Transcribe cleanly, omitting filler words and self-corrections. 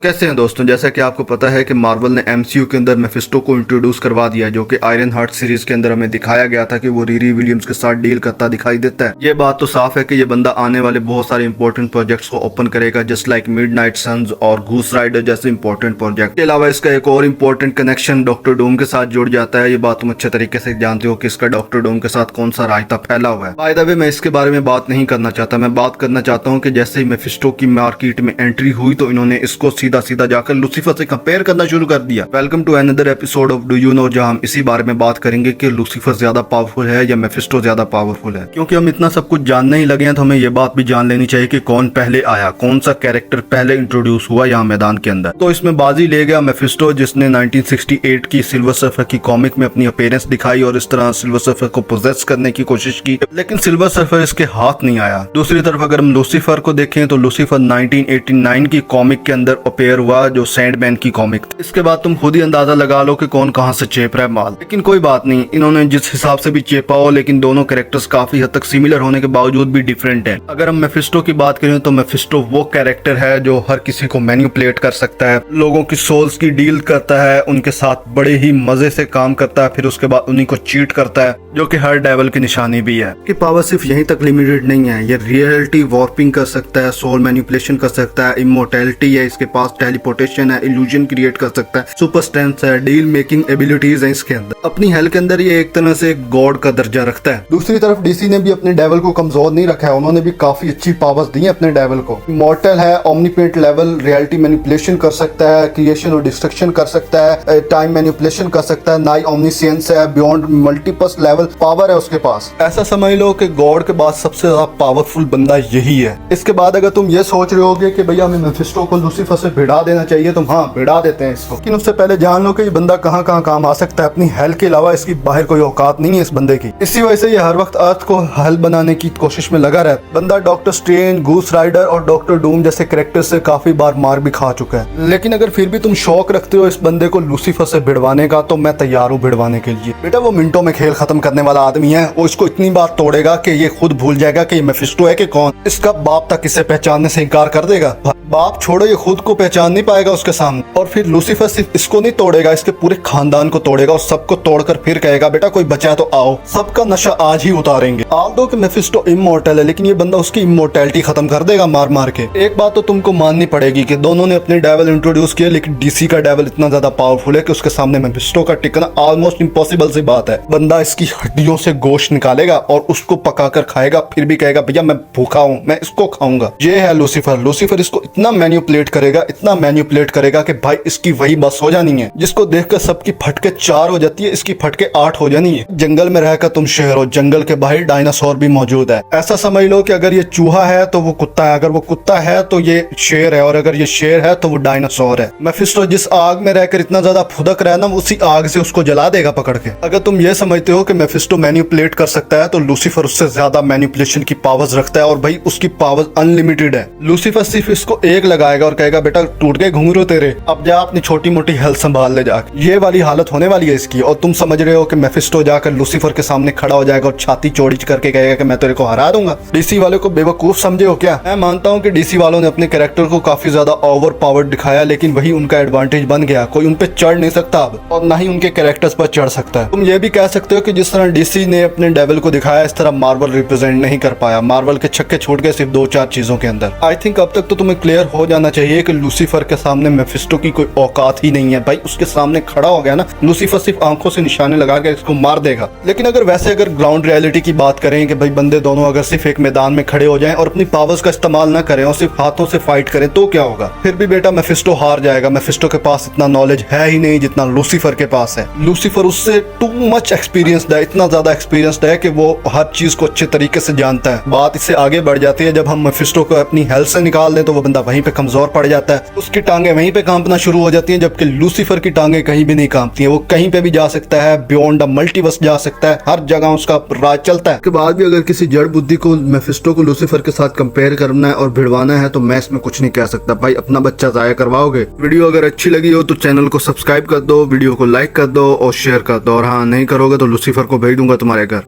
कैसे हैं दोस्तों। जैसा कि आपको पता है कि मार्वल ने एमसीयू के अंदर मेफिस्टो को इंट्रोड्यूस करवा दिया, जो कि आयरन हार्ट सीरीज के अंदर हमें दिखाया गया था कि वो रीरी विलियम्स के साथ डील करता दिखाई देता है। ये बात तो साफ है कि ये बंदा आने वाले बहुत सारे इंपॉर्टेंट प्रोजेक्ट्स को ओपन करेगा, जस्ट लाइक मिडनाइट सन्स और घूस राइडर जैसे इंपॉर्टेंट प्रोजेक्ट। के अलावा इसका एक और इंपॉर्टेंट कनेक्शन डॉक्टर डूम के साथ जुड़ जाता है। ये बात तुम अच्छे तरीके से जानते हो कि इसका डॉक्टर डूम के साथ कौन सा रायता फैला हुआ है। बाय द वे, मैं इसके बारे में बात नहीं करना चाहता। मैं बात करना चाहता हूँ कि जैसे ही मेफिस्टो की मार्केट में एंट्री हुई तो इन्होंने इसको सीधा सीधा जाकर लूसीफर से कंपेयर करना शुरू कर दिया। Welcome to another episode of do you know, जहां हम इसी बारे में बात करेंगे कि लूसीफर ज्यादा पावरफुल है या मेफिस्टो ज्यादा पावरफुल है। क्योंकि हम इतना सब कुछ जानने ही लगे हैं तो हमें ये बात भी जान लेनी चाहिए कि कौन पहले आया, कौन सा कैरेक्टर पहले इंट्रोड्यूस हुआ यहाँ मैदान के अंदर। तो इसमें बाजी ले गया मेफिस्टो, जिसने 1968 की सिल्वर सर्फर की कॉमिक में अपनी अपीयरेंस दिखाई और इस तरह सिल्वर सर्फर को पोजेस करने की कोशिश की, लेकिन सिल्वर सर्फर इसके हाथ नहीं आया। दूसरी तरफ अगर हम लूसीफर को देखें तो लूसीफर 1989 की कॉमिक के अंदर अपेयर हुआ, जो सैंडमैन की कॉमिक। इसके बाद तुम खुद ही अंदाजा लगा लो कि कौन कहां से चेप रहा है माल। लेकिन कोई बात नहीं, इन्होंने जिस हिसाब से भी चेपा हो, लेकिन दोनों कैरेक्टर्स काफी हद तक सिमिलर होने के बावजूद भी डिफरेंट हैं। अगर हम मेफिस्टो की बात करें तो मेफिस्टो वो कैरेक्टर है जो हर किसी को मैनिपुलेट कर सकता है, लोगों की सोल्स की डील करता है, उनके साथ बड़े ही मजे से काम करता है, फिर उसके बाद उन्हीं को चीट करता है, जो कि हर डेविल की निशानी भी है। कि पावर सिर्फ यहीं तक लिमिटेड नहीं है, ये रियलिटी वॉर्पिंग कर सकता है, सोल मैनिपुलेशन कर सकता है, इमोर्टैलिटी है इसके पास, टेलीपोर्टेशन है, इल्यूजन क्रिएट कर सकता है, सुपर स्ट्रेंथ है, डील मेकिंग एबिलिटीज है इसके अंदर। अपनी हेल के अंदर ये एक तरह से गॉड का दर्जा रखता है। दूसरी तरफ डीसी ने भी अपने डेविल को कमजोर नहीं रखा है, उन्होंने भी काफी अच्छी पावर्स दी है अपने डेविल को। इमॉर्टल है, ओमनीपेंट लेवल, रियलिटी मैनिपुलेशन कर सकता है, क्रिएशन और डिस्ट्रक्शन कर सकता है, टाइम मैनिपुलेशन कर सकता है, नाई ओमनीसियंस है, बियॉन्ड मल्टीपल लेवल पावर है उसके पास। ऐसा समझ लो कि गॉड के बाद सबसे ज्यादा पावरफुल बंदा यही है। इसके बाद अगर तुम ये सोच रहे होगे कि भैया हमें मेफिस्टो को लूसीफर से भिड़ा देना चाहिए, तो हाँ भिड़ा देते हैं इसको, लेकिन उससे पहले जान लो कि ये बंदा कहाँ कहाँ काम आ सकता है। अपनी हेल के अलावा इसकी बाहर कोई औकात नहीं है इस बंदे की। इसी वजह से ये हर वक्त अर्थ को हेल बनाने की कोशिश में लगा रहता है। बंदा डॉक्टर स्ट्रेंज, घूस राइडर और डॉक्टर डूम जैसे कैरेक्टर से काफी बार मार भी खा चुका है। लेकिन अगर फिर भी तुम शौक रखते हो इस बंदे को लूसीफर से भिड़वाने का, तो मैं तैयार हूँ भिड़वाने के लिए। बेटा वो मिनटों में खेल खत्म करने वाला आदमी है, वो इसको इतनी बात तोड़ेगा कि ये खुद भूल जाएगा कि ये मेफिस्टो है कि कौन। इसका बाप तक इसे पहचानने से इनकार कर देगा। बाप छोड़ो, ये खुद को पहचान नहीं पाएगा उसके सामने। और फिर लूसीफर सिर्फ इसको नहीं तोड़ेगा, इसके पूरे खानदान को तोड़ेगा और सबको तोड़कर फिर कहेगा बेटा कोई बचा तो आओ, सबका नशा आज ही उतारेंगे। आल्दो कि मेफिस्टो इमॉर्टल है, लेकिन ये बंदा उसकी इमॉर्टैलिटी खत्म कर देगा मार मार के। एक बात तो तुमको माननी पड़ेगी कि दोनों ने अपने डेविल इंट्रोड्यूस किए, लेकिन डीसी का डेविल इतना ज्यादा पावरफुल है कि उसके सामने मेफिस्टो का टिकना ऑलमोस्ट इम्पॉसिबल सी बात है। बंदा इसकी हड्डियों से गोश्त निकालेगा और उसको पकाकर खाएगा, फिर भी कहेगा भैया मैं भूखा हूँ, मैं इसको खाऊंगा। ये है लूसीफर। लूसीफर इसको इतना मैनिपुलेट करेगा, इतना मैनिपुलेट करेगा कि भाई इसकी वही बस हो जानी है, जिसको देखकर सबकी फटके 4 हो जाती है, इसकी फटके 8 हो जानी है। जंगल में रहकर तुम शेर हो, जंगल के बाहर डायनासोर भी मौजूद है। ऐसा समझ लो कि अगर ये चूहा है तो वो कुत्ता है, अगर वो कुत्ता है तो ये शेर है, और अगर ये शेर है तो वो डायनासोर है। मेफिस्टो जिस आग में रहकर इतना ज्यादा फुदक रहा है ना, उसी आग से उसको जला देगा पकड़ के। अगर तुम ये समझते हो कि मेफिस्टो मैनिपुलेट कर सकता है, तो लूसीफर उससे ज्यादा मैनिपुलेशन की पावर्स रखता है, और भाई उसकी पावर्स अनलिमिटेड है। लूसीफर सिर्फ इसको एक लगाएगा और कहेगा बेटा टूट गए घुंघरू तेरे, अब जा अपनी छोटी मोटी हेल्थ संभाल ले जाके। ये वाली हालत होने वाली है इसकी। और तुम समझ रहे हो कि मेफिस्टो जाकर लूसीफर के सामने खड़ा हो जाएगा और छाती चौड़ी करके कहेगा कि मैं तेरे को हरा दूंगा। डीसी वाले को बेवकूफ समझे हो क्या? मैं मानता हूँ कि डीसी वालों ने अपने कैरेक्टर को काफी ज्यादा ओवर पावर दिखाया, लेकिन वही उनका एडवांटेज बन गया। कोई उन पे चढ़ नहीं सकता अब, और ना ही उनके कैरेक्टर्स पर चढ़ सकता है। तुम ये भी कह सकते हो कि जिस तरह डीसी ने अपने डेविल को दिखाया, इस तरह मार्वल रिप्रेजेंट नहीं कर पाया। मार्वल के छक्के छूट गए सिर्फ 2-4 चीजों के अंदर। आई थिंक अब तक तो तुम्हें क्लियर हो जाना चाहिए कि लूसीफर के सामने मेफिस्टो की कोई औकात ही नहीं है। भाई उसके सामने खड़ा हो गया ना, लूसीफर सिर्फ आंखों से निशाने लगा के इसको मार देगा। लेकिन अगर ग्राउंड रियलिटी की बात करें कि भाई बंदे दोनों अगर सिर्फ एक मैदान में खड़े हो जाएं और अपनी पावर्स का इस्तेमाल ना करें और सिर्फ हाथों से फाइट करें, तो क्या होगा? फिर भी बेटा मेफिस्टो हार जाएगा। मेफिस्टो के पास इतना नॉलेज है ही नहीं जितना लूसीफर के पास है। लूसीफर उससे टू मच एक्सपीरियंस्ड है, इतना ज्यादा एक्सपीरियंस्ड है कि वो हर चीज को अच्छे तरीके से जानता है। बात इससे आगे बढ़ जाती है, जब हम मेफिस्टो को अपनी हेल्थ से निकाल दें तो वो बंदा वहीं पे कमजोर पड़ जाता है, उसकी टांगे वहीं पे कांपना शुरू हो जाती हैं, जबकि लूसीफर की टांगे कहीं भी नहीं कांपती हैं। वो कहीं पे भी जा सकता है, बियॉन्ड द मल्टीवर्स जा सकता है, हर जगह उसका राज चलता है। के बाद भी अगर किसी जड़ बुद्धि को मेफिस्टो को लूसीफर के साथ कंपेयर करना है और भिड़वाना है, तो मैं इसमें कुछ नहीं कह सकता। भाई अपना बच्चा जाया करवाओगे। वीडियो अगर अच्छी लगी हो तो चैनल को सब्सक्राइब कर दो, वीडियो को लाइक कर दो और शेयर कर दो, और हाँ नहीं करोगे तो लूसीफर को भेज दूंगा तुम्हारे घर।